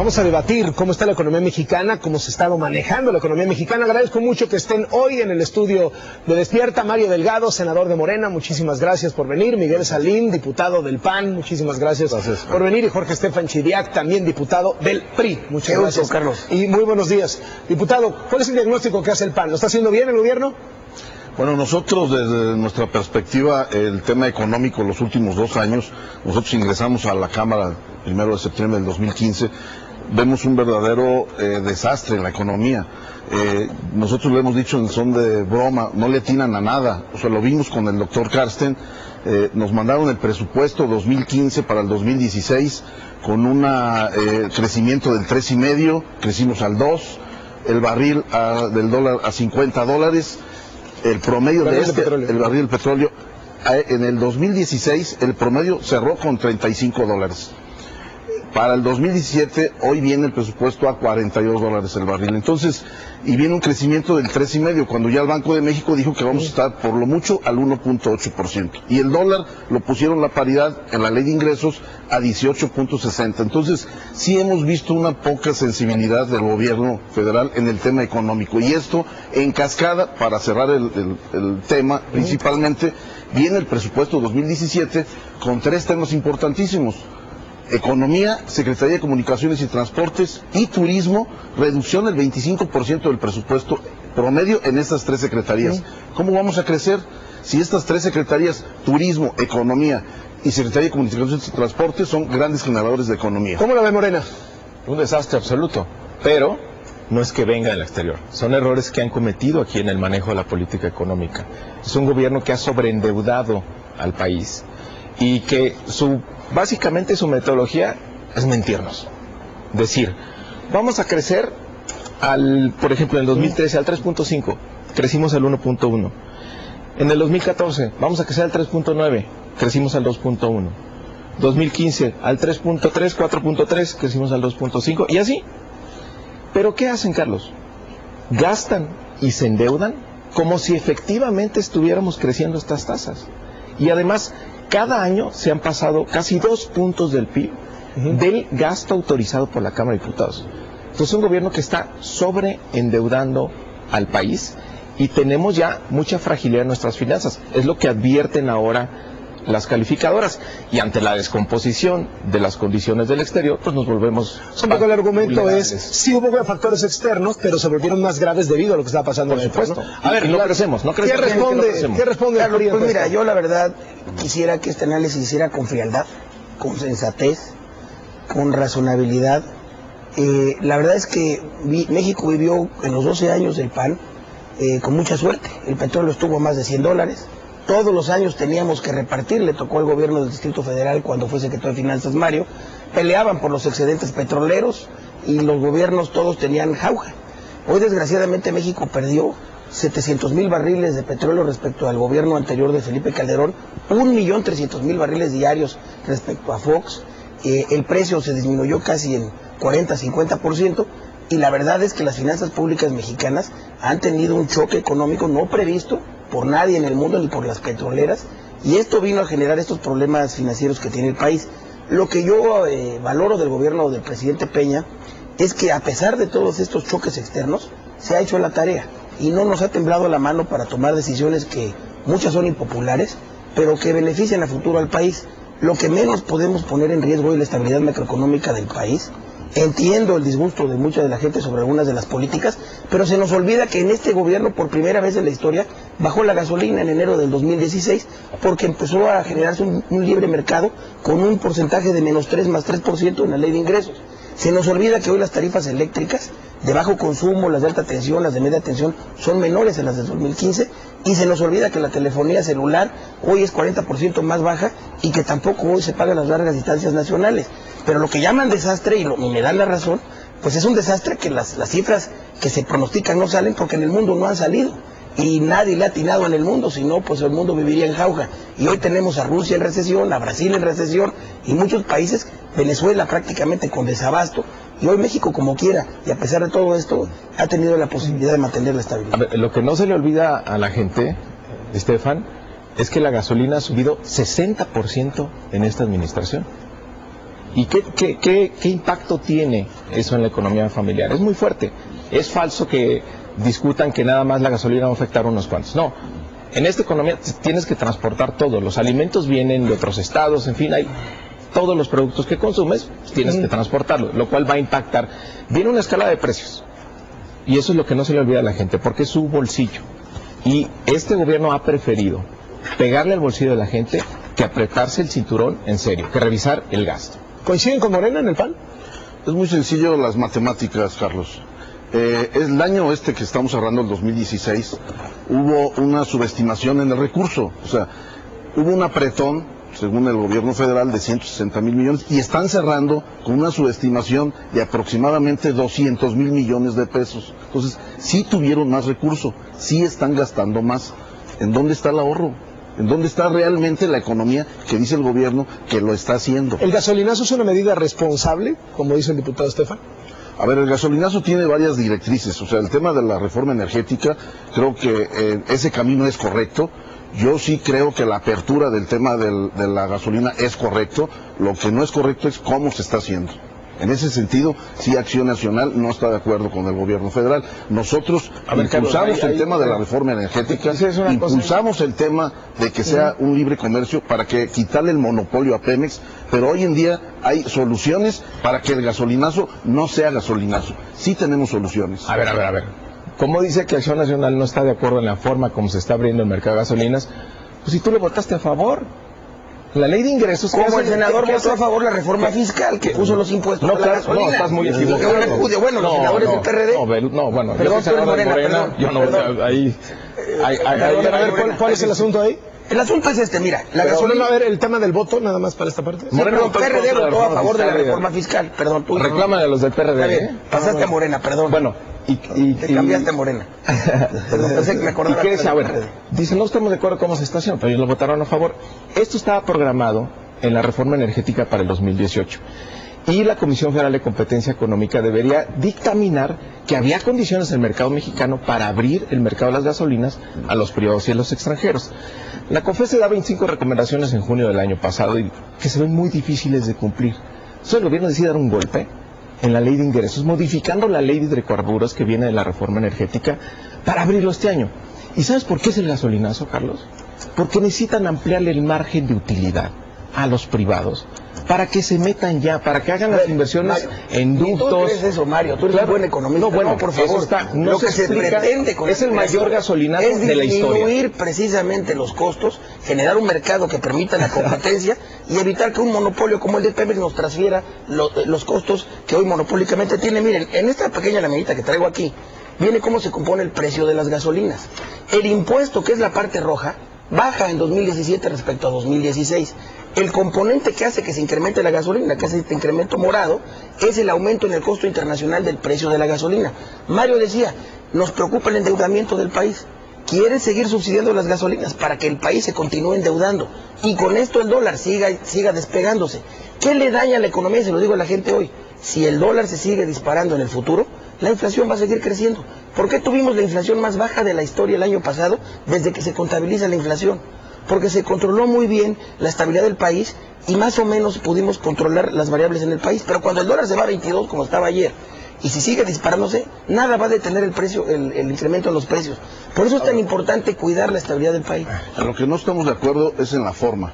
Vamos a debatir cómo está la economía mexicana, cómo se ha estado manejando la economía mexicana. Agradezco mucho que estén hoy en el estudio de Despierta. Mario Delgado, senador de Morena, muchísimas gracias por venir. Miguel Salín, diputado del PAN, muchísimas gracias por venir. Y Jorge Estefan Chiriac, también diputado del PRI. Muchas gracias, Carlos. Y muy buenos días. Diputado, ¿cuál es el diagnóstico que hace el PAN? ¿Lo está haciendo bien el gobierno? Bueno, nosotros desde nuestra perspectiva, el tema económico, los últimos 2 años, nosotros ingresamos a la Cámara el 1 de septiembre del 2015, vemos un verdadero desastre en la economía. Nosotros lo hemos dicho en son de broma, no le atinan a nada. O sea, lo vimos con el doctor Carsten, nos mandaron el presupuesto 2015 para el 2016 con un crecimiento del 3,5, crecimos al 2, el barril del dólar a $50. El promedio el barril del petróleo, en el 2016 el promedio cerró con $35. Para el 2017, hoy viene el presupuesto a $42 el barril. Entonces, y viene un crecimiento del 3,5, cuando ya el Banco de México dijo que vamos a estar por lo mucho al 1.8%. Y el dólar lo pusieron la paridad en la ley de ingresos a 18.60. Entonces, sí hemos visto una poca sensibilidad del gobierno federal en el tema económico. Y esto, en cascada, para cerrar el tema, principalmente, viene el presupuesto 2017 con 3 temas importantísimos. Economía, Secretaría de Comunicaciones y Transportes y Turismo, reducción del 25% del presupuesto promedio en estas 3 secretarías. ¿Cómo vamos a crecer si estas 3 secretarías, Turismo, Economía y Secretaría de Comunicaciones y Transportes, son grandes generadores de economía? ¿Cómo la ve Morena? Un desastre absoluto, pero no es que venga del exterior. Son errores que han cometido aquí en el manejo de la política económica. Es un gobierno que ha sobreendeudado al país y que básicamente su metodología es mentirnos. Decir, vamos a crecer por ejemplo, en el 2013 al 3.5, crecimos al 1.1. En el 2014, vamos a crecer al 3.9, crecimos al 2.1. 2015, al 3.3, 4.3, crecimos al 2.5, y así. ¿Pero qué hacen, Carlos? Gastan y se endeudan como si efectivamente estuviéramos creciendo estas tasas. Y además, cada año se han pasado casi 2 puntos del PIB del gasto autorizado por la Cámara de Diputados. Entonces, es un gobierno que está sobreendeudando al país y tenemos ya mucha fragilidad en nuestras finanzas. Es lo que advierten ahora las calificadoras. Y ante la descomposición de las condiciones del exterior, pues nos volvemos... Un poco el argumento es, sí hubo factores externos, pero se volvieron más graves debido a lo que está pasando en el país, ¿no? A ver, no crecemos. ¿Qué responde? Carlos, pues mira, yo la verdad quisiera que este análisis se hiciera con frialdad, con sensatez, con razonabilidad. La verdad es que México vivió en los 12 años del PAN con mucha suerte. El petróleo estuvo a más de $100. Todos los años teníamos que repartir, le tocó al gobierno del Distrito Federal cuando fue secretario de Finanzas Mario, peleaban por los excedentes petroleros y los gobiernos todos tenían jauja. Hoy desgraciadamente México perdió 700,000 barriles de petróleo respecto al gobierno anterior de Felipe Calderón, 1,300,000 barriles diarios respecto a Fox, el precio se disminuyó casi en 40-50%, y la verdad es que las finanzas públicas mexicanas han tenido un choque económico no previsto por nadie en el mundo ni por las petroleras, y esto vino a generar estos problemas financieros que tiene el país. Lo que yo valoro del gobierno del presidente Peña es que a pesar de todos estos choques externos, se ha hecho la tarea y no nos ha temblado la mano para tomar decisiones que muchas son impopulares, pero que benefician a futuro al país. Lo que menos podemos poner en riesgo es la estabilidad macroeconómica del país. Entiendo el disgusto de mucha de la gente sobre algunas de las políticas, pero se nos olvida que en este gobierno, por primera vez en la historia, bajó la gasolina en enero del 2016 porque empezó a generarse un libre mercado con un porcentaje de -3 más 3% en la ley de ingresos. Se nos olvida que hoy las tarifas eléctricas de bajo consumo, las de alta tensión, las de media tensión, son menores en las del 2015, y se nos olvida que la telefonía celular hoy es 40% más baja y que tampoco hoy se pagan las largas distancias nacionales. Pero lo que llaman desastre, y me dan la razón, pues es un desastre que las cifras que se pronostican no salen porque en el mundo no han salido. Y nadie le ha atinado en el mundo, si no, pues el mundo viviría en jauja. Y hoy tenemos a Rusia en recesión, a Brasil en recesión, y muchos países, Venezuela prácticamente con desabasto. Y hoy México, como quiera, y a pesar de todo esto, ha tenido la posibilidad de mantener la estabilidad. A ver, lo que no se le olvida a la gente, Estefan, es que la gasolina ha subido 60% en esta administración. ¿Y qué impacto tiene eso en la economía familiar? Es muy fuerte. Es falso que discutan que nada más la gasolina va a afectar a unos cuantos. No, en esta economía tienes que transportar todo. Los alimentos vienen de otros estados, en fin, hay todos los productos que consumes, tienes que transportarlo, lo cual va a impactar. Viene una escala de precios. Y eso es lo que no se le olvida a la gente, porque es su bolsillo. Y este gobierno ha preferido pegarle al bolsillo de la gente que apretarse el cinturón en serio, que revisar el gasto. ¿Coinciden con Morena en el PAN? Es muy sencillo las matemáticas, Carlos. El año que estamos cerrando, el 2016, hubo una subestimación en el recurso. O sea, hubo un apretón, según el gobierno federal, de 160,000 millones, y están cerrando con una subestimación de aproximadamente 200,000 millones de pesos. Entonces, sí tuvieron más recursos, sí están gastando más. ¿En dónde está el ahorro? ¿En dónde está realmente la economía que dice el gobierno que lo está haciendo? ¿El gasolinazo es una medida responsable, como dice el diputado Estefan? A ver, el gasolinazo tiene varias directrices. O sea, el tema de la reforma energética, creo que ese camino es correcto. Yo sí creo que la apertura del tema de la gasolina es correcto. Lo que no es correcto es cómo se está haciendo. En ese sentido, sí, Acción Nacional no está de acuerdo con el gobierno federal. Nosotros impulsamos el tema de la reforma energética, impulsamos el tema de que sea un libre comercio para que quitarle el monopolio a Pemex, pero hoy en día hay soluciones para que el gasolinazo no sea gasolinazo. Sí tenemos soluciones. A ver. ¿Cómo dice que Acción Nacional no está de acuerdo en la forma como se está abriendo el mercado de gasolinas? Pues si tú le votaste a favor. La ley de ingresos... Como el senador votó a favor la reforma fiscal que puso los impuestos a la gasolina. No, estás muy equivocado. Bueno, los senadores del PRD... Bueno, perdón, tú eres Morena, yo no, ahí... ¿Cuál es el asunto ahí? El asunto es mira, la gasolina... A ver, el tema del voto, nada más para esta parte. Morena, el PRD votó a favor de la reforma fiscal, perdón. Tú reclama de los del PRD, pasaste a Morena, perdón. Bueno, te cambiaste a Morena. Perdón, pensé que me acordaba. Dicen, no estamos de acuerdo con cómo se está haciendo, pero ellos lo votaron a favor. Esto estaba programado en la reforma energética para el 2018. Y la Comisión Federal de Competencia Económica debería dictaminar que había condiciones en el mercado mexicano para abrir el mercado de las gasolinas a los privados y a los extranjeros. La COFESE da 25 recomendaciones en junio del año pasado y que se ven muy difíciles de cumplir. Entonces el gobierno decide dar un golpe en la ley de ingresos, modificando la ley de hidrocarburos que viene de la reforma energética para abrirlo este año. ¿Y sabes por qué es el gasolinazo, Carlos? Porque necesitan ampliarle el margen de utilidad a los privados para que se metan ya, para que hagan las inversiones en ductos. ¿Tú crees eso, Mario? Tú eres un buen economista. No, bueno, por favor. Lo que se pretende con es el mayor gasolinazo de la historia. Es disminuir precisamente los costos, generar un mercado que permita la competencia y evitar que un monopolio como el de Pemex nos transfiera los costos que hoy monopólicamente tiene. Miren, en esta pequeña laminita que traigo aquí, viene cómo se compone el precio de las gasolinas. El impuesto, que es la parte roja, baja en 2017 respecto a 2016. El componente que hace que se incremente la gasolina, que hace este incremento morado, es el aumento en el costo internacional del precio de la gasolina. Mario decía, nos preocupa el endeudamiento del país. Quieren seguir subsidiando las gasolinas para que el país se continúe endeudando. Y con esto el dólar siga despegándose. ¿Qué le daña a la economía? Se lo digo a la gente hoy. Si el dólar se sigue disparando en el futuro, la inflación va a seguir creciendo. ¿Por qué tuvimos la inflación más baja de la historia el año pasado desde que se contabiliza la inflación? Porque se controló muy bien la estabilidad del país y más o menos pudimos controlar las variables en el país. Pero cuando el dólar se va a 22 como estaba ayer y si sigue disparándose, nada va a detener el precio, el incremento en los precios. Por eso es tan importante cuidar la estabilidad del país. En lo que no estamos de acuerdo es en la forma.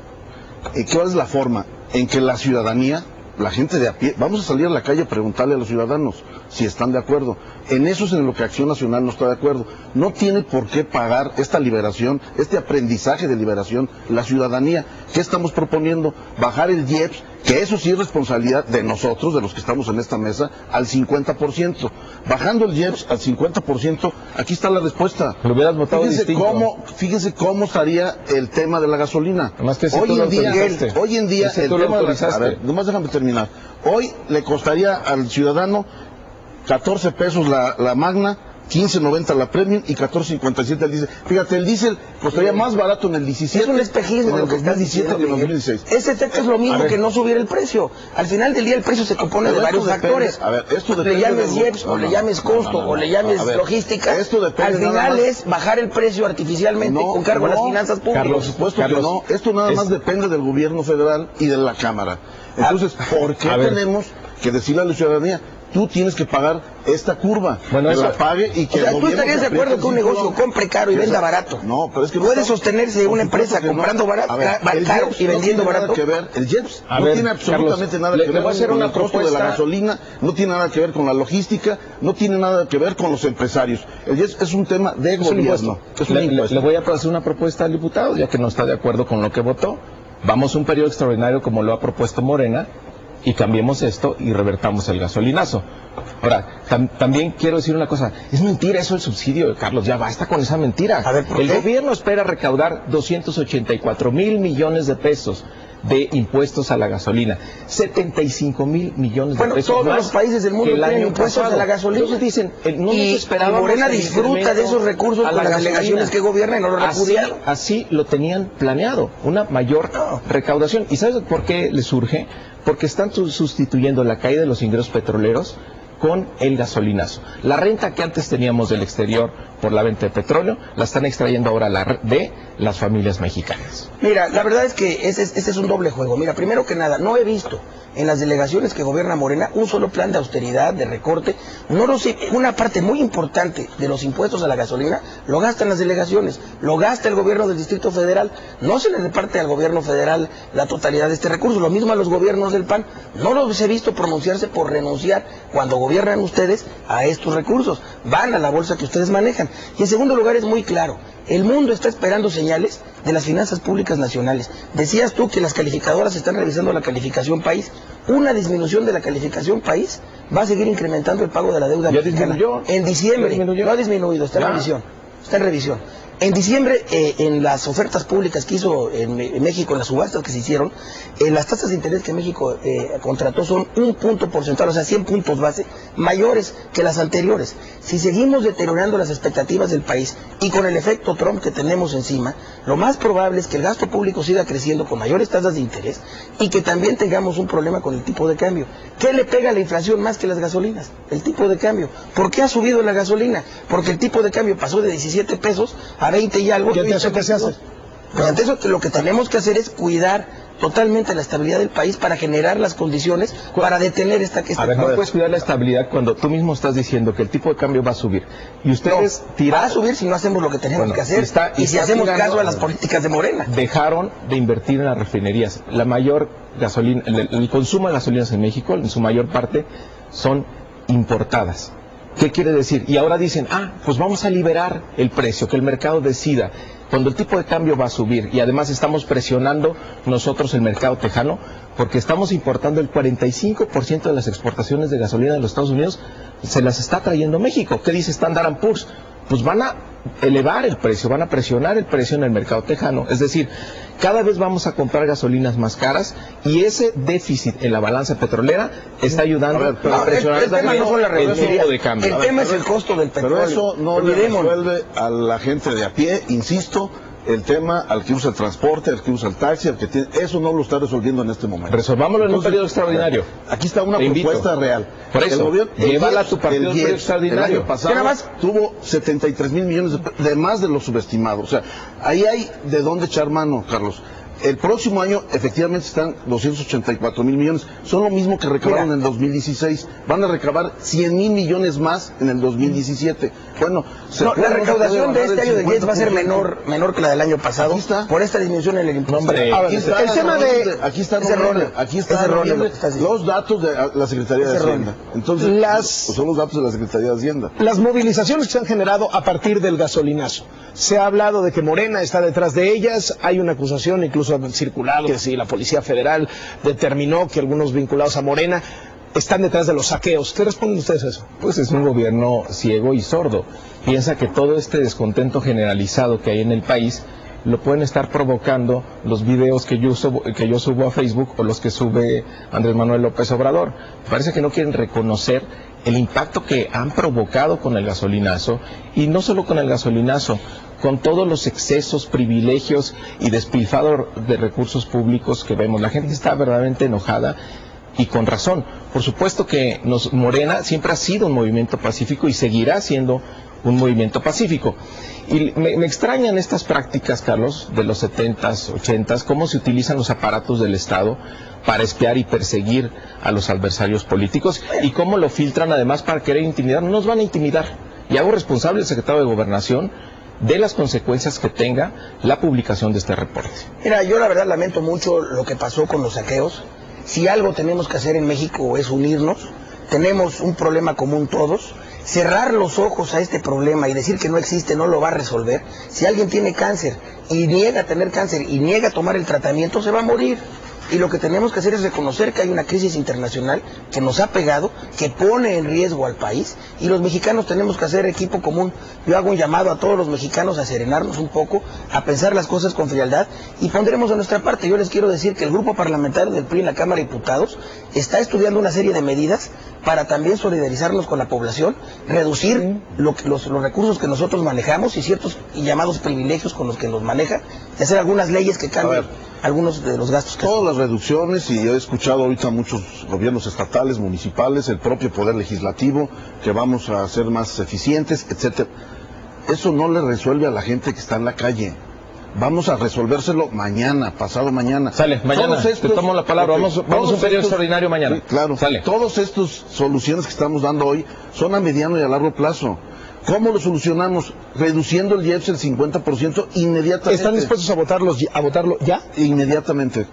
¿Cuál es la forma? En que la ciudadanía, la gente de a pie, vamos a salir a la calle a preguntarle a los ciudadanos si están de acuerdo. En eso es en lo que Acción Nacional no está de acuerdo. No tiene por qué pagar esta liberación, este aprendizaje de liberación, la ciudadanía. ¿Qué estamos proponiendo? Bajar el IEPS, que eso sí es responsabilidad de nosotros, de los que estamos en esta mesa, al 50%. Bajando el IEPS al 50%, aquí está la respuesta. Lo hubieras votado distinto. Fíjense cómo estaría el tema de la gasolina. Que si hoy en día el tema de la... A ver, nomás déjame terminar. Hoy le costaría al ciudadano 14 pesos la Magna, 15.90 la Premium y 14.57 el diésel. Fíjate, el diésel costaría más barato en el 17. Es un espejismo en el 2017 que en el 2016. Ese efecto es lo mismo que no subir el precio. Al final del día el precio se compone de varios factores. A ver, esto depende. Le llames IEPS, o le llames costo, o le llames logística. Esto depende. Al final es bajar el precio artificialmente con cargo a las finanzas públicas. Por supuesto que no. Esto nada más depende del gobierno federal y de la Cámara. Entonces, ¿por qué tenemos que decirle a la ciudadanía, tú tienes que pagar esta curva, bueno, que eso la pague y que... O sea, ¿tú estarías de acuerdo que un negocio compre caro y venda barato? No, pero es que... ¿Puede sostenerse una empresa comprando barato, caro y vendiendo barato? No tiene nada que ver, el IEPS no tiene absolutamente nada que ver con el costo de la gasolina, no tiene nada que ver con la logística, no tiene nada que ver con los empresarios. El IEPS es un tema de gobierno. Le voy a hacer una propuesta al diputado, ya que no está de acuerdo con lo que votó. Vamos a un periodo extraordinario como lo ha propuesto Morena, y cambiemos esto y revertamos el gasolinazo. Ahora, también quiero decir una cosa, es mentira eso el subsidio, Carlos, ya basta con esa mentira. A ver, el gobierno espera recaudar 284,000 millones de pesos de impuestos a la gasolina, 75,000 millones de pesos. Bueno, todos los países del mundo tienen impuestos a la gasolina. Entonces dicen, no nos esperábamos. Y Morena disfruta de esos recursos con las delegaciones que gobiernan y no lo repudiaron. Así lo tenían planeado, una mayor recaudación. ¿Y sabes por qué les surge? Porque están sustituyendo la caída de los ingresos petroleros con el gasolinazo. La renta que antes teníamos del exterior por la venta de petróleo, la están extrayendo ahora de las familias mexicanas. Mira, la verdad es que ese es un doble juego. Mira, primero que nada, no he visto en las delegaciones que gobierna Morena un solo plan de austeridad, de recorte. No lo sé, una parte muy importante de los impuestos a la gasolina lo gastan las delegaciones, lo gasta el gobierno del Distrito Federal, no se le reparte al gobierno federal la totalidad de este recurso, lo mismo a los gobiernos del PAN. No los he visto pronunciarse por renunciar cuando gobiernan ustedes a estos recursos, van a la bolsa que ustedes manejan. Y en segundo lugar, es muy claro, el mundo está esperando señales de las finanzas públicas nacionales. Decías tú que las calificadoras están revisando la calificación país. Una disminución de la calificación país va a seguir incrementando el pago de la deuda mexicana. En diciembre, no ha disminuido, está en revisión. Está en revisión. En diciembre, en las ofertas públicas que hizo en México, en las subastas que se hicieron, las tasas de interés que México contrató son 1 punto porcentual, o sea, 100 puntos base, mayores que las anteriores. Si seguimos deteriorando las expectativas del país y con el efecto Trump que tenemos encima, lo más probable es que el gasto público siga creciendo con mayores tasas de interés y que también tengamos un problema con el tipo de cambio. ¿Qué le pega a la inflación más que las gasolinas? El tipo de cambio. ¿Por qué ha subido la gasolina? Porque el tipo de cambio pasó de 17 pesos a 20 y algo. ¿Y ante eso qué se hace? Pues ante eso lo que tenemos que hacer es cuidar totalmente la estabilidad del país para generar las condiciones para detener esta... A ver, no puedes cuidar la estabilidad cuando tú mismo estás diciendo que el tipo de cambio va a subir. Y ustedes va a subir si no hacemos lo que tenemos que hacer y si hacemos caso a las políticas de Morena. Dejaron de invertir en las refinerías. La mayor gasolina, el consumo de gasolinas en México, en su mayor parte, son importadas. ¿Qué quiere decir? Y ahora dicen, pues vamos a liberar el precio, que el mercado decida. Cuando el tipo de cambio va a subir y además estamos presionando nosotros el mercado tejano, porque estamos importando el 45% de las exportaciones de gasolina de los Estados Unidos, se las está trayendo México. ¿Qué dice Standard & Poor's? Pues van a elevar el precio, van a presionar el precio en el mercado tejano. Es decir, cada vez vamos a comprar gasolinas más caras y ese déficit en la balanza petrolera está ayudando a presionar el tema no son las tipo de cambio. El tema es el costo del petróleo. Pero eso no le resuelve a la gente de a pie, insisto, el tema al que usa el transporte, al que usa el taxi, al que tiene, eso no lo está resolviendo en este momento. Resolvámoslo en un periodo extraordinario. Aquí está una propuesta real. Por eso, el gobierno, llévala a tu partido en periodo extraordinario. El año pasado tuvo 73,000 millones de más de lo subestimado. O sea, ahí hay de dónde echar mano, Carlos. El próximo año efectivamente están 284,000 millones. Son lo mismo que recabaron en el 2016. Van a recabar 100,000 millones más en el 2017. Bueno, la recaudación de este año de IEPS va a ser menor que la del año pasado por esta disminución en el impuesto. Aquí está los datos de la Secretaría de Hacienda. Entonces, son los datos de la Secretaría de Hacienda. Las movilizaciones que se han generado a partir del gasolinazo. Se ha hablado de que Morena está detrás de ellas. Hay una acusación, incluso han circulado, que si la Policía Federal determinó que algunos vinculados a Morena están detrás de los saqueos. ¿Qué responden ustedes a eso? Pues es un gobierno ciego y sordo. Piensa que todo este descontento generalizado que hay en el país lo pueden estar provocando los videos que yo subo a Facebook o los que sube Andrés Manuel López Obrador. Parece que no quieren reconocer el impacto que han provocado con el gasolinazo, y no solo con el gasolinazo, con todos los excesos, privilegios y despilfarro de recursos públicos que vemos. La gente está verdaderamente enojada y con razón. Por supuesto que Morena siempre ha sido un movimiento pacífico y seguirá siendo un movimiento pacífico. Y me extrañan estas prácticas, Carlos, de los 70s, 80s, cómo se utilizan los aparatos del Estado para espiar y perseguir a los adversarios políticos y cómo lo filtran además para querer intimidar. No nos van a intimidar. Y hago responsable al secretario de Gobernación de las consecuencias que tenga la publicación de este reporte. Mira, yo la verdad lamento mucho lo que pasó con los saqueos. Si algo tenemos que hacer en México es unirnos. Tenemos un problema común todos. Cerrar los ojos a este problema y decir que no existe no lo va a resolver. Si alguien tiene cáncer y niega tener cáncer y niega tomar el tratamiento, se va a morir. Y lo que tenemos que hacer es reconocer que hay una crisis internacional que nos ha pegado, que pone en riesgo al país, y los mexicanos tenemos que hacer equipo común. Yo hago un llamado a todos los mexicanos a serenarnos un poco, a pensar las cosas con frialdad, y pondremos de nuestra parte. Yo les quiero decir que el grupo parlamentario del PRI en la Cámara de Diputados está estudiando una serie de medidas para también solidarizarnos con la población, reducir los recursos que nosotros manejamos y ciertos llamados privilegios con los que nos manejan, y hacer algunas leyes que cambien algunos de los gastos que todas las reducciones, y he escuchado ahorita muchos gobiernos estatales, municipales, el propio poder legislativo, que vamos a ser más eficientes, etcétera. Eso no le resuelve a la gente que está en la calle. Vamos a resolvérselo mañana, pasado mañana. Sale, mañana, te tomo la palabra, vamos a un periodo extraordinario mañana. Sí, claro, sale. Todas estas soluciones que estamos dando hoy son a mediano y a largo plazo. ¿Cómo lo solucionamos? Reduciendo el IEPS el 50% inmediatamente. ¿Están dispuestos a votarlo ya? Inmediatamente.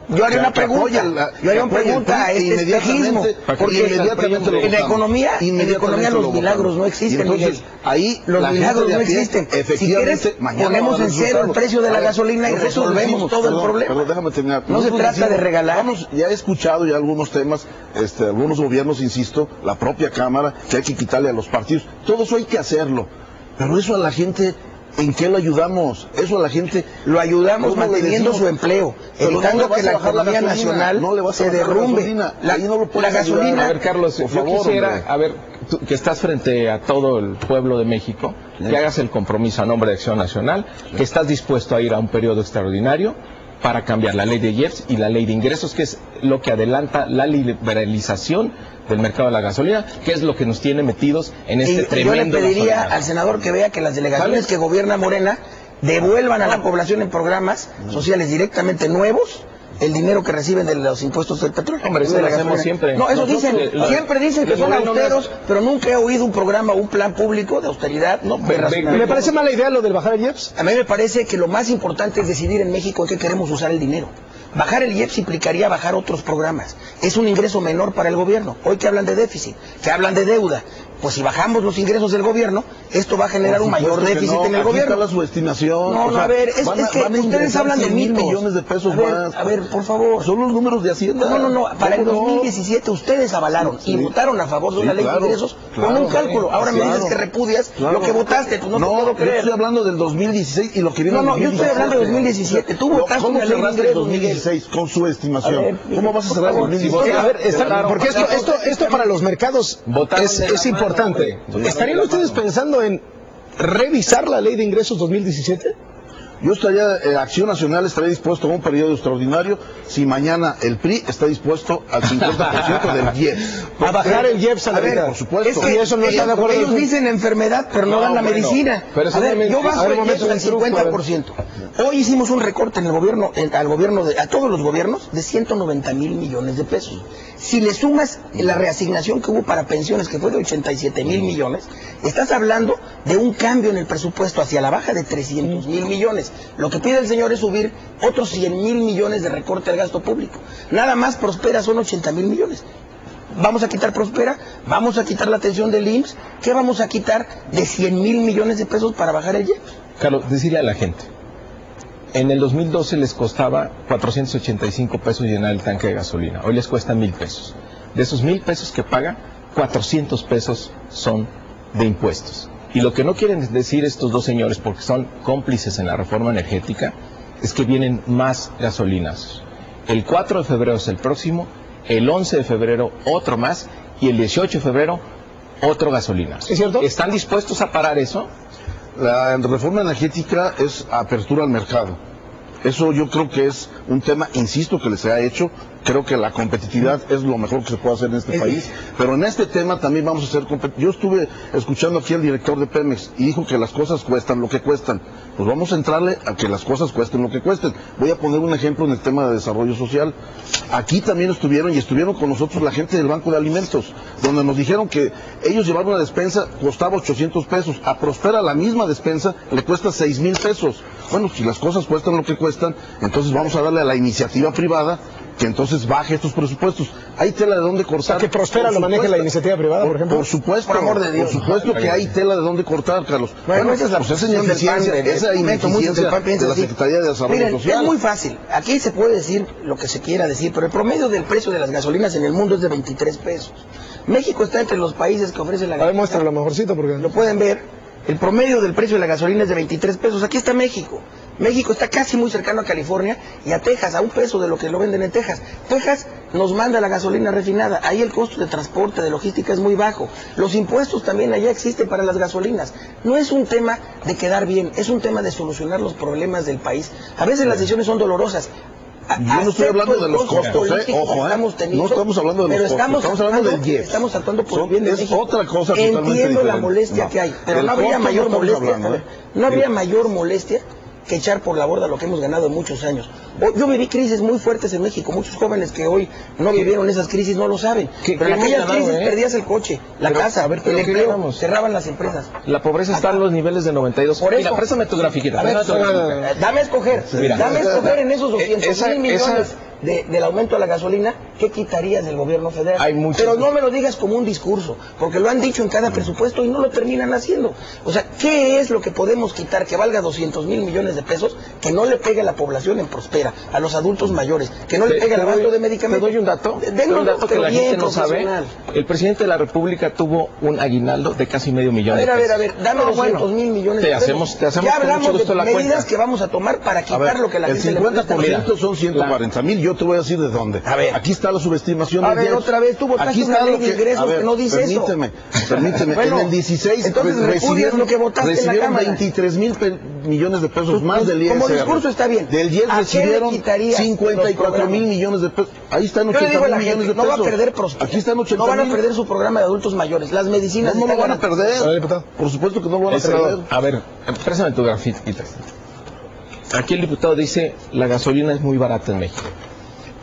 Yo haría una pregunta. Yo haría una pregunta a este espejismo. Porque inmediatamente en la economía los milagros no existen. Entonces, ahí los milagros no existen. Si quieres, ponemos en cero el precio de la gasolina y resolvemos todo el problema. Pero déjame terminar. No se trata de regalar. Ya he escuchado ya algunos temas, algunos gobiernos, insisto, la propia Cámara, que hay que quitarle a los partidos. Todo eso hay que hacerlo, pero eso a la gente, ¿en qué lo ayudamos? Eso a la gente lo ayudamos manteniendo su empleo, evitando que la economía nacional se derrumbe. La gasolina. A ver, Carlos, por favor, quisiera, a ver, tú, que estás frente a todo el pueblo de México, que hagas el compromiso a nombre de Acción Nacional, que estás dispuesto a ir a un periodo extraordinario para cambiar la ley de IEPS y la ley de ingresos, que es lo que adelanta la liberalización del mercado de la gasolina, que es lo que nos tiene metidos en este tremendo... Yo le pediría al senador que vea que las delegaciones que gobierna Morena devuelvan a la población en programas sociales directamente nuevos el dinero que reciben de los impuestos del petróleo. Hombre, eso lo hacemos siempre. No, eso dicen, siempre dicen que son austeros, pero nunca he oído un programa o un plan público de austeridad. Me parece mala idea lo del bajar el IEPS. A mí me parece que lo más importante es decidir en México en qué queremos usar el dinero. Bajar el IEPS implicaría bajar otros programas. Es un ingreso menor para el gobierno. Hoy que hablan de déficit, que hablan de deuda, pues si bajamos los ingresos del gobierno, esto va a generar un mayor déficit en el gobierno. Está la subestimación. No, a ver, es que ustedes hablan de mitos. Millones de pesos más. A ver, por favor. Son los números de Hacienda. No. Para el 2017 ustedes avalaron y votaron a favor de una ley de ingresos con un cálculo. Ahora me dices que repudias lo que votaste. Pues no te puedo creer. Yo estoy hablando del 2016 y lo que viene en 2017. Yo estoy hablando del 2017. Tú votaste una ley de ingresos, 2016 con su estimación. ¿Cómo vas a cerrar el 2016? A ver, porque esto para los mercados es importante. ¿Estarían ustedes pensando en revisar la ley de ingresos 2017? Yo Acción Nacional estaría dispuesto a un periodo extraordinario si mañana el PRI está dispuesto al 50% del IEPS. A bajar el IEPS a la mitad. Por supuesto. Es que eso no está de acuerdo. Ellos dicen enfermedad, pero no dan la medicina. Pero a ver, yo bajo el IEPS al 50%. Hoy hicimos un recorte en el gobierno, a todos los gobiernos, de 190,000 millones de pesos. Si le sumas la reasignación que hubo para pensiones, que fue de 87,000 millones, estás hablando de un cambio en el presupuesto hacia la baja de 300,000 millones. Lo que pide el señor es subir otros 100,000 millones de recorte al gasto público. Nada más Prospera son 80,000 millones. Vamos a quitar Prospera, vamos a quitar la atención del IMSS. ¿Qué vamos a quitar de 100,000 millones de pesos para bajar el IEPS? Carlos, decirle a la gente, en el 2012 les costaba 485 pesos llenar el tanque de gasolina. Hoy les cuesta 1,000 pesos. De esos 1,000 pesos que paga, 400 pesos son de impuestos. Y lo que no quieren decir estos dos señores, porque son cómplices en la reforma energética, es que vienen más gasolinas. El 4 de febrero es el próximo, el 11 de febrero otro más, y el 18 de febrero otro gasolinazo. ¿Es cierto? ¿Están dispuestos a parar eso? La reforma energética es apertura al mercado. Eso yo creo que es un tema, insisto, que les ha hecho. Creo que la competitividad es lo mejor que se puede hacer en este país, pero en este tema también vamos a ser competitivos. Yo estuve escuchando aquí al director de Pemex y dijo que las cosas cuestan lo que cuestan. Pues vamos a entrarle a que las cosas cuesten lo que cuesten. Voy a poner un ejemplo en el tema de desarrollo social. Aquí también estuvieron con nosotros la gente del Banco de Alimentos, donde nos dijeron que ellos llevaron una despensa, costaba 800 pesos. A Prospera la misma despensa le cuesta 6,000 pesos. Bueno, si las cosas cuestan lo que cuestan, entonces vamos a darle a la iniciativa privada que entonces baje estos presupuestos. Hay tela de dónde cortar. O sea, que Prospera lo maneje la iniciativa privada, por ejemplo. Por supuesto, por amor de Dios. Por supuesto que hay tela de dónde cortar, Carlos. Bueno, esa es la ineficiencia de la Secretaría de Desarrollo Social. Es muy fácil. Aquí se puede decir lo que se quiera decir, pero el promedio del precio de las gasolinas en el mundo es de 23 pesos. México está entre los países que ofrecen la gasolina. A ver, muéstralo mejorcito porque... Lo pueden ver. El promedio del precio de la gasolina es de 23 pesos. Aquí está México. México está casi muy cercano a California y a Texas, a un peso de lo que lo venden en Texas. Texas nos manda la gasolina refinada. Ahí el costo de transporte, de logística es muy bajo. Los impuestos también allá existen para las gasolinas. No es un tema de quedar bien, es un tema de solucionar los problemas del país. A veces las decisiones son dolorosas. Yo no estoy hablando de los costos, ojo, no estamos hablando de los costos, estamos hablando del IEPS. Estamos actuando por el bien de México. Es otra cosa totalmente Entiendo diferente. La molestia que hay, pero no habría mayor molestia. No habría mayor molestia que echar por la borda lo que hemos ganado en muchos años. Yo viví crisis muy fuertes en México, muchos jóvenes que hoy no vivieron esas crisis no lo saben. Pero en aquellas crisis perdías el coche, la casa, el empleo, cerraban las empresas. La pobreza está en los niveles de 92. Por eso, mira, préstame tu grafiquita. A ver, dame a escoger, en esos 200,000 millones del aumento a la gasolina, ¿qué quitarías del gobierno federal? Pero no me lo digas como un discurso, porque lo han dicho en cada presupuesto y no lo terminan haciendo. O sea, ¿qué es lo que podemos quitar que valga 200,000 millones de pesos, que no le pegue a la población en Prospera, a los adultos mayores, que no le pegue al abasto de medicamentos? Te doy un dato, que la gente no sabe. El presidente de la República tuvo un aguinaldo de casi $500,000 de pesos. A ver, dame 200,000 millones de pesos. Te hacemos ya hablamos con mucho de medidas que vamos a tomar para quitar lo que la gente le cuesta. El 50% son 140,000, yo te voy a decir de dónde. A ver. Aquí está la subestimación. A ver, otra vez tú votaste una ley de ingresos que no dice eso. Permíteme. Bueno, en el 16 entonces recibieron lo que votaste en la Cámara. 23,000 millones de pesos más del ISR. Como discurso está bien. Del 10 recibieron 54,000 millones de pesos. Ahí están 80,000 millones de pesos. No va a perder Prospera. Aquí están 80,000. No van a perder su programa de adultos mayores. Las medicinas no lo van a perder. Por supuesto que no lo van a perder. A ver, préstame tu grafita. Aquí el diputado dice, la gasolina es muy barata en México.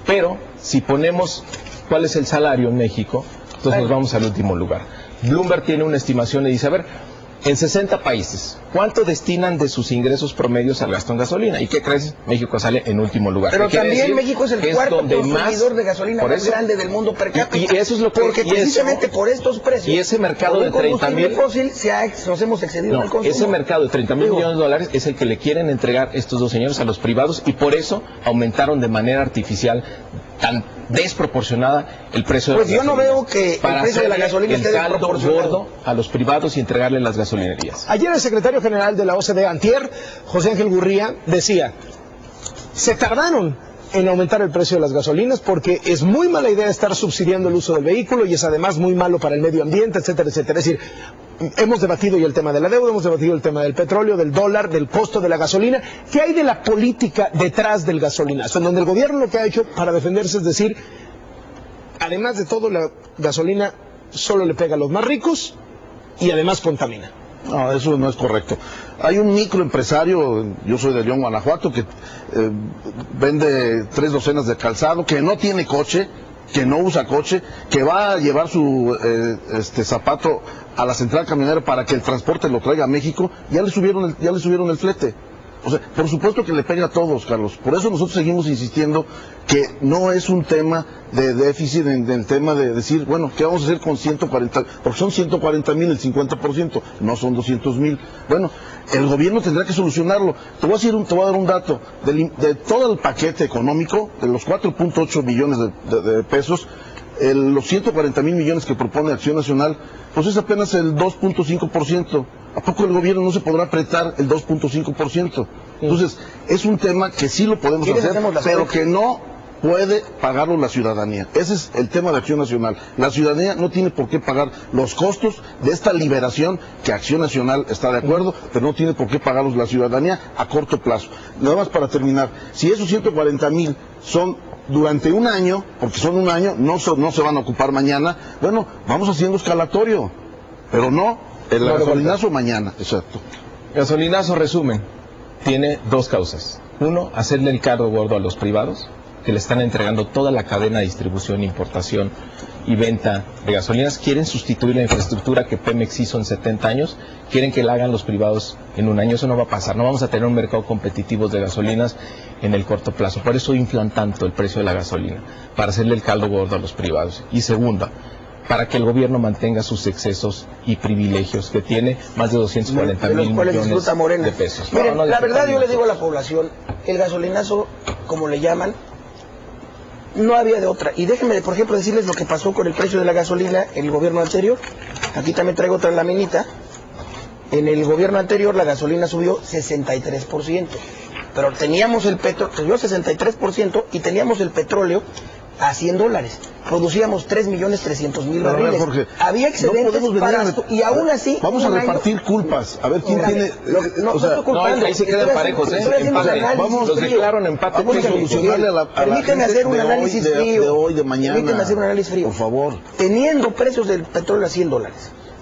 Pero si ponemos cuál es el salario en México, entonces nos vamos al último lugar. Bloomberg tiene una estimación y dice, a ver, en 60 países, ¿cuánto destinan de sus ingresos promedios al gasto en gasolina? ¿Y qué crees? México sale en último lugar. Pero también México es el cuarto consumidor de gasolina más grande del mundo per cápita. Y eso es lo que... Porque precisamente por estos precios... Y ese mercado de 30,000... fósil nos hemos excedido en el consumo. Ese mercado de 30,000 millones de dólares es el que le quieren entregar estos dos señores a los privados y por eso aumentaron de manera artificial tan desproporcionada el precio de la gasolina. Yo no veo que el precio de la gasolina esté desproporcionado. Gordo a los privados y entregarle las gasolinerías. Ayer el secretario general de la OCDE, antier, José Ángel Gurría, decía, se tardaron en aumentar el precio de las gasolinas porque es muy mala idea estar subsidiando el uso del vehículo y es además muy malo para el medio ambiente, etcétera, etcétera. Es decir, hemos debatido ya el tema de la deuda, hemos debatido el tema del petróleo, del dólar, del costo de la gasolina. ¿Qué hay de la política detrás del gasolinazo? En donde el gobierno lo que ha hecho para defenderse es decir, además de todo, la gasolina solo le pega a los más ricos y además contamina. No, eso no es correcto. Hay un microempresario, yo soy de León, Guanajuato, que vende 3 docenas de calzado, que no tiene coche, que no usa coche, que va a llevar su zapato a la central camionera para que el transporte lo traiga a México, ya le subieron el flete. O sea, por supuesto que le pega a todos, Carlos. Por eso nosotros seguimos insistiendo que no es un tema de déficit en el tema de decir, bueno, ¿qué vamos a hacer con 140? Porque son 140,000 el 50%, no son 200,000. Bueno, el gobierno tendrá que solucionarlo. Te voy a dar un dato. De todo el paquete económico, de los 4.8 billones de pesos, los 140,000 millones que propone Acción Nacional, pues es apenas el 2.5%. ¿A poco el gobierno no se podrá apretar el 2.5%? Entonces, es un tema que sí lo podemos hacer, pero que no puede pagarlo la ciudadanía. Ese es el tema de Acción Nacional. La ciudadanía no tiene por qué pagar los costos de esta liberación, que Acción Nacional está de acuerdo, pero no tiene por qué pagarlos la ciudadanía a corto plazo. Nada más para terminar, si esos 140,000 son durante un año, porque son un año, no se van a ocupar mañana, bueno, vamos haciendo escalatorio, pero no el gasolinazo mañana. Exacto. Gasolinazo, resumen, tiene dos causas. Uno, hacerle el cargo gordo a los privados, que le están entregando toda la cadena de distribución, importación y venta de gasolinas. Quieren sustituir la infraestructura que Pemex hizo en 70 años, quieren que la hagan los privados en un año. Eso no va a pasar, no vamos a tener un mercado competitivo de gasolinas en el corto plazo. Por eso inflan tanto el precio de la gasolina, para hacerle el caldo gordo a los privados. Y segunda, para que el gobierno mantenga sus excesos y privilegios, que tiene más de 240,000 millones de pesos. Miren, la verdad yo le digo a la población, el gasolinazo, como le llaman, no había de otra. Y déjenme, por ejemplo, decirles lo que pasó con el precio de la gasolina en el gobierno anterior. Aquí también traigo otra laminita. En el gobierno anterior la gasolina subió 63%. Pero teníamos el petróleo, subió 63% y teníamos el petróleo a $100. Producíamos 3.300.000 barriles. Jorge, había excedentes para esto, y aún así... Vamos a repartir culpas, a ver quién tiene... ahí se quedan parejos, empate. Los declararon empate. Vamos a solucionarle a la Permíteme hacer un análisis frío. De hoy, de mañana. Permíteme hacer un análisis frío. Por favor. Teniendo precios del petróleo a $100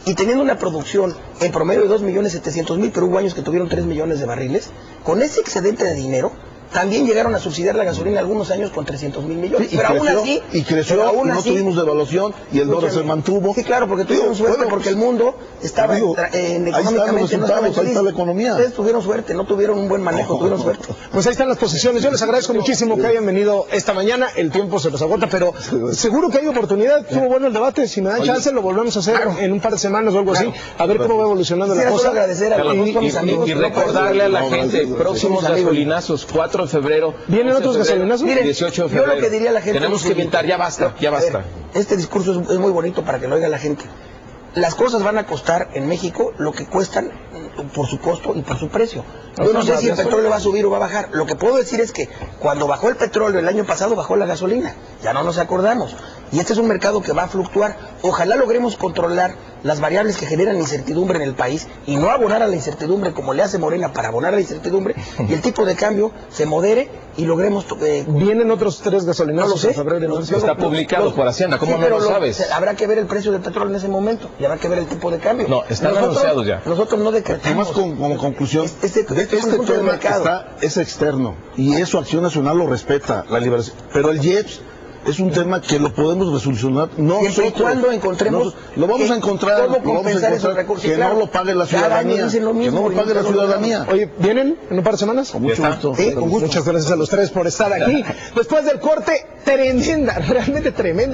y teniendo una producción en promedio de 2.700.000, pero hubo años que tuvieron 3 millones de barriles, con ese excedente de dinero, también llegaron a subsidiar la gasolina algunos años con 300,000 millones. Sí, pero aún así... Y creció, y no tuvimos devaluación, y el dólar se mantuvo. Sí, claro, porque tuvieron suerte, porque el mundo estaba económicamente no estaba feliz. Ahí está la economía. Ustedes tuvieron suerte, no tuvieron un buen manejo, tuvieron suerte. Pues ahí están las posiciones. Yo les agradezco muchísimo que hayan venido esta mañana. El tiempo se nos agota, pero seguro que hay oportunidad. Estuvo bueno el debate. Si me dan chance, lo volvemos a hacer en un par de semanas o algo así. A ver cómo va evolucionando la cosa. Agradecer a mis amigos y recordarle a la gente, próximos gasolinazos, 4 de febrero. ¿Vienen otros gasolinazos? Miren, 18 de febrero. Yo lo que diría a la gente... Tenemos que evitar, ya basta. Este discurso es muy bonito para que lo oiga la gente. Las cosas van a costar en México lo que cuestan por su costo y por su precio. Yo no sé si el petróleo va a subir o va a bajar. Lo que puedo decir es que cuando bajó el petróleo el año pasado, bajó la gasolina. Ya no nos acordamos. Y este es un mercado que va a fluctuar. Ojalá logremos controlar las variables que generan incertidumbre en el país y no abonar a la incertidumbre como le hace Morena para abonar a la incertidumbre, y el tipo de cambio se modere y logremos... ¿Vienen otros 3 gasolineros? No lo sé. Está publicado por Hacienda, ¿cómo no lo sabes? Habrá que ver el precio del petróleo en ese momento y habrá que ver el tipo de cambio. No, están anunciados ya. Nosotros no decretamos. Además, como conclusión, este tema es externo y eso Acción Nacional lo respeta, la liberación. Pero el IEPS es un tema que lo podemos resolucionar siempre y cuando encontremos lo vamos a encontrar, cómo compensar esos recursos, que no lo pague la ciudadanía, que no lo pague la ciudadanía. Oye, ¿vienen en un par de semanas? Con mucho gusto. Muchas gracias a los 3 por estar aquí. Después del corte, tremenda, realmente tremenda.